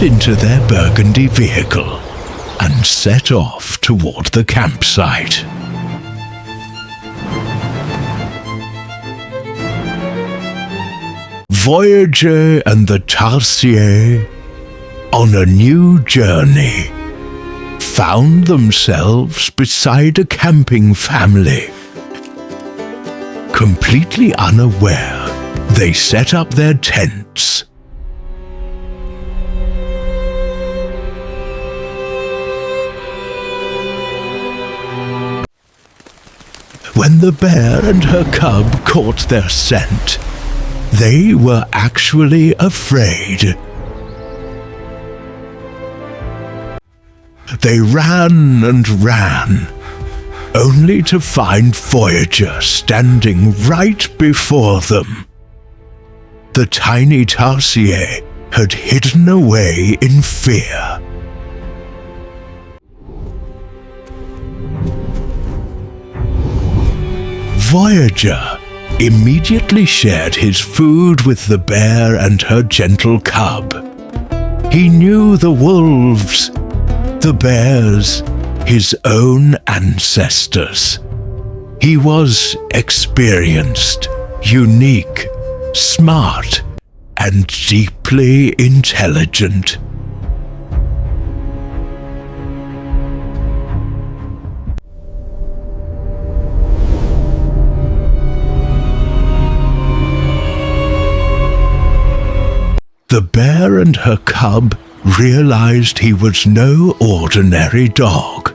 into their burgundy vehicle and set off toward the campsite. Voyager and the Tarsier, on a new journey, found themselves beside a camping family. Completely unaware, they set up their tents. When the bear and her cub caught their scent, they were actually afraid. They ran and ran, only to find Voyager standing right before them. The tiny Tarsier had hidden away in fear. Voyager immediately shared his food with the bear and her gentle cub. He knew the wolves, the bears, his own ancestors. He was experienced, unique, smart, and deeply intelligent. The bear and her cub realized he was no ordinary dog,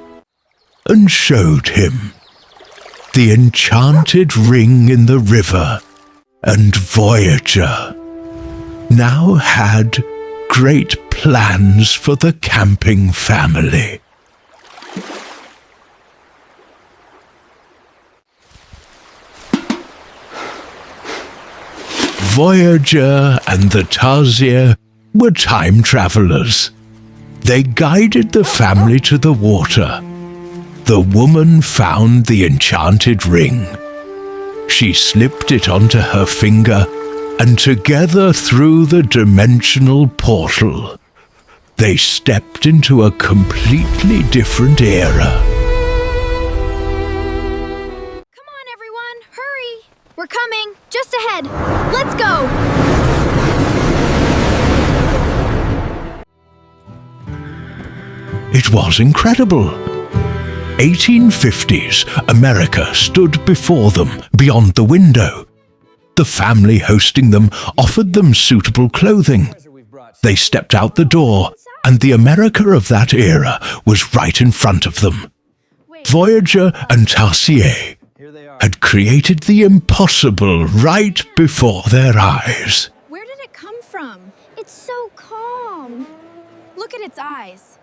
and showed him the enchanted ring in the river, and Voyager now had great plans for the camping family. Voyager and the Tarsier were time travelers. They guided the family to the water. The woman found the enchanted ring. She slipped it onto her finger, and together through the dimensional portal, they stepped into a completely different era. Come on, everyone, hurry! We're coming, just ahead. Let's go! It was incredible. 1850s America stood before them beyond the window. The family hosting them offered them suitable clothing. They stepped out the door, and the America of that era was right in front of them. Voyager and Tarsier had created the impossible right before their eyes. Where did it come from? It's so calm. Look at its eyes.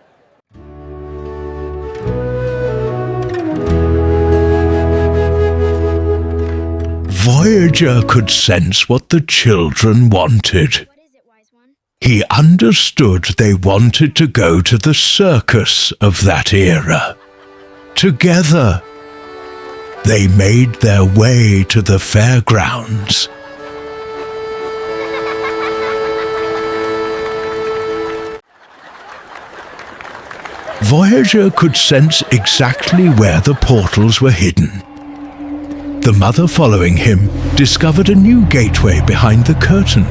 Voyager could sense what the children wanted. What is it, wise one? He understood they wanted to go to the circus of that era. Together, they made their way to the fairgrounds. Voyager could sense exactly where the portals were hidden. The mother following him discovered a new gateway behind the curtain.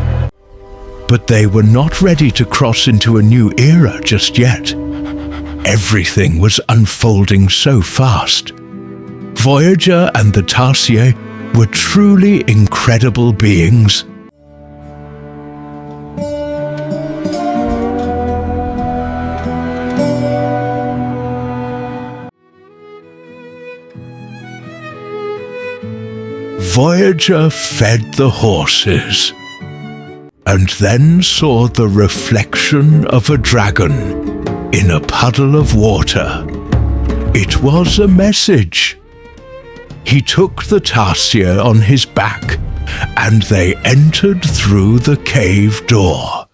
But they were not ready to cross into a new era just yet. Everything was unfolding so fast. Voyager and the Tarsier were truly incredible beings. Voyager fed the horses, and then saw the reflection of a dragon in a puddle of water. It was a message. He took the Tarsier on his back, and they entered through the cave door.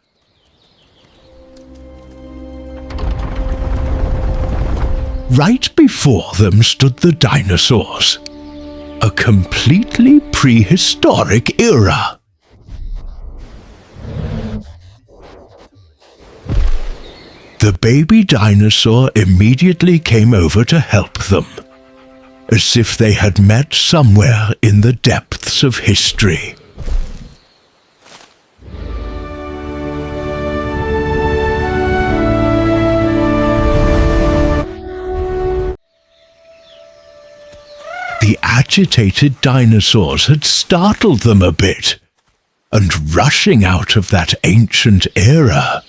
Right before them stood the dinosaurs. A completely prehistoric era. The baby dinosaur immediately came over to help them, as if they had met somewhere in the depths of history. The agitated dinosaurs had startled them a bit, and rushing out of that ancient era,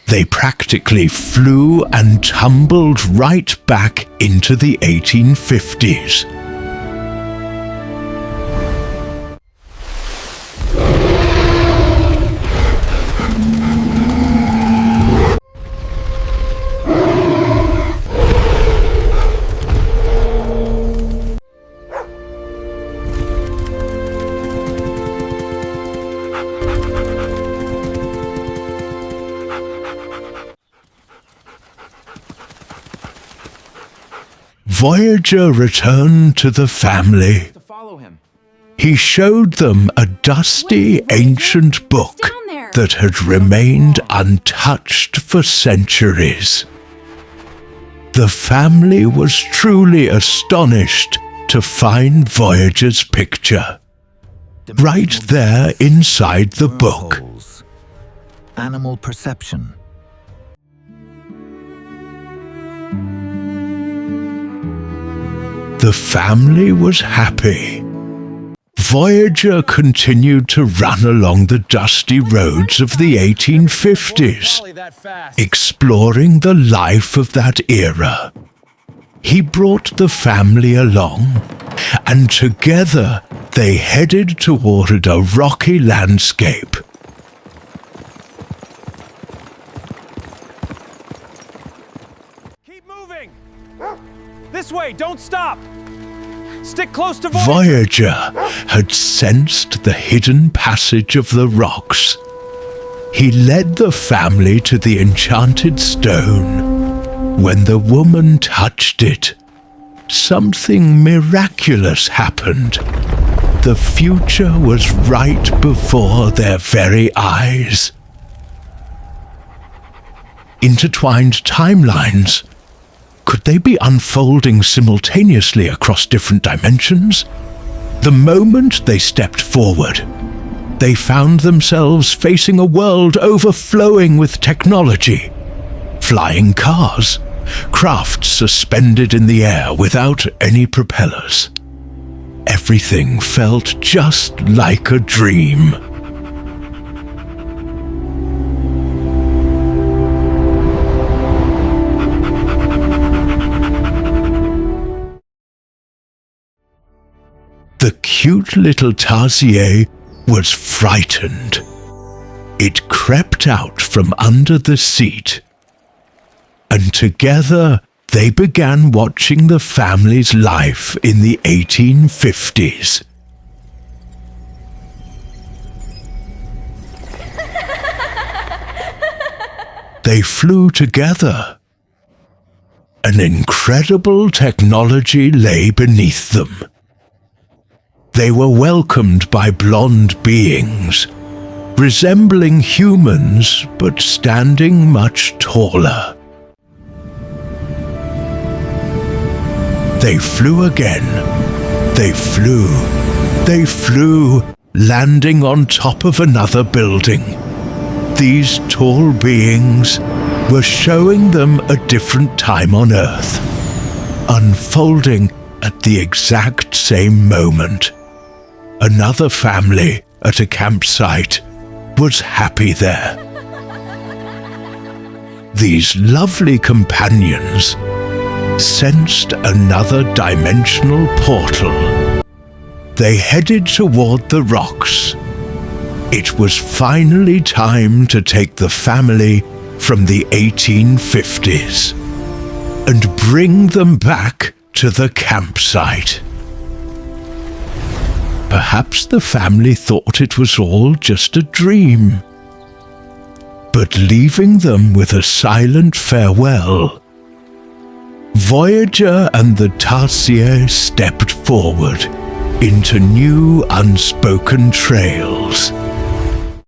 they practically flew and tumbled right back into the 1850s. Voyager returned to the family. He showed them a dusty ancient book that had remained untouched for centuries. The family was truly astonished to find Voyager's picture, right there inside the book. Animal perception. The family was happy. Voyager continued to run along the dusty roads of the 1850s, exploring the life of that era. He brought the family along, and together they headed toward a rocky landscape. Keep moving! This way, don't stop! Stick close to Voyager had sensed the hidden passage of the rocks. He led the family to the enchanted stone. When the woman touched it, something miraculous happened. The future was right before their very eyes. Intertwined timelines. Could they be unfolding simultaneously across different dimensions? The moment they stepped forward, they found themselves facing a world overflowing with technology. Flying cars, crafts suspended in the air without any propellers. Everything felt just like a dream. The cute little Tarsier was frightened. It crept out from under the seat, and together they began watching the family's life in the 1850s. They flew together. An incredible technology lay beneath them. They were welcomed by blonde beings, resembling humans but standing much taller. They flew again. They flew, landing on top of another building. These tall beings were showing them a different time on Earth, unfolding at the exact same moment. Another family at a campsite was happy there. These lovely companions sensed another dimensional portal. They headed toward the rocks. It was finally time to take the family from the 1850s and bring them back to the campsite. Perhaps the family thought it was all just a dream. But leaving them with a silent farewell, Voyager and the Tarsier stepped forward into new unspoken trails.